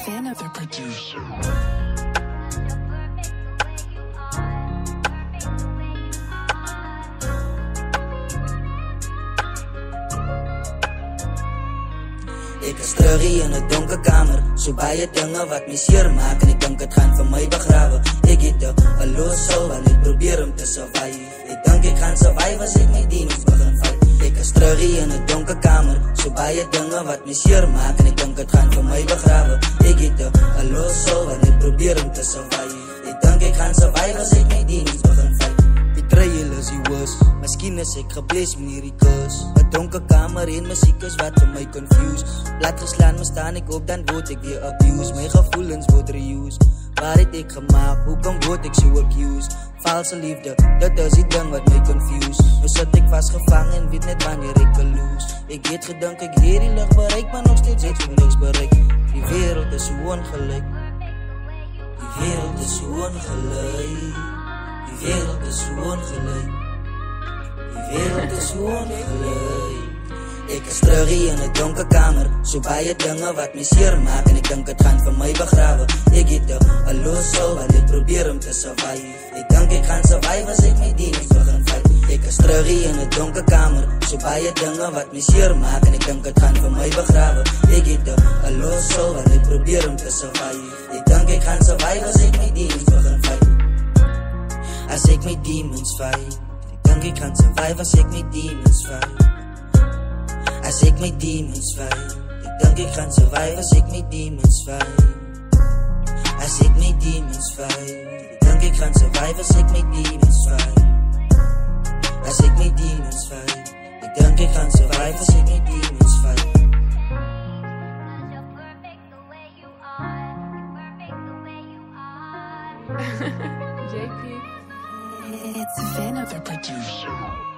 fan of the producer. Ek is terug hier in 'n donker kamer, so baie dinge wat my seer maak en ek dink dit gaan vir my begrawe. Ek het 'n los soul en ek probeer om te survive. Ek dink ek gaan survive as ek my demons begin fight. Ek is terug hier in 'n donker kamer, so baie dinge wat my seer maak en ek dink dit gaan vir my begrawe. Ek het 'n los soul en ek probeer om te survive. Ek dink ek gaan survive as ek my demons begin fight. Betrayal is die worst, miskien is ek gebless met hierdie curse. 'n Donker kamer en musiek is wat vir my confuse. Plat geslaan, maar staan ek op, dan word ek weer abused. My gevoelens word reused. Waar het ek gemaak, hoekom word ek so accused? Valse liefde, dit is die ding wat my confuse. Nou sit ek vastgevang en weet net wanneer ek kan lose. Ek het gedink ek het die lig bereik, maar nog steeds het ek niks bereik. Die wereld is so ongelyk. Die wereld is so ongelyk. Die wereld is so ongelyk. Die wereld is so ongelyk. Ek is terug hier in 'n donker kamer, so baie dinge wat my seer maak en ek dink dit gaan vir my begrawe. Ek het 'n los soul en ek probeer om te survive. Ek dink ek gaan survive as ek my demons begin fight. Ek is terug hier in 'n donker kamer, so baie dinge wat my seer maak en ek dink dit gaan vir my begrawe. Ek het 'n los soul en ek probeer om te survive. Ek dink ek gaan survive as ek my demons begin fight. As ek my demons fight, ek dink ek gaan survive as ek my demons fight. As ek my demons fight, ek dink ek gaan survive as ek my demons fight. As ek my demons fight, ek dink ek gaan survive as ek my demons fight. As ek my demons fight, ek dink ek gaan survive as ek my demons fight. JP. It's fan of the producer.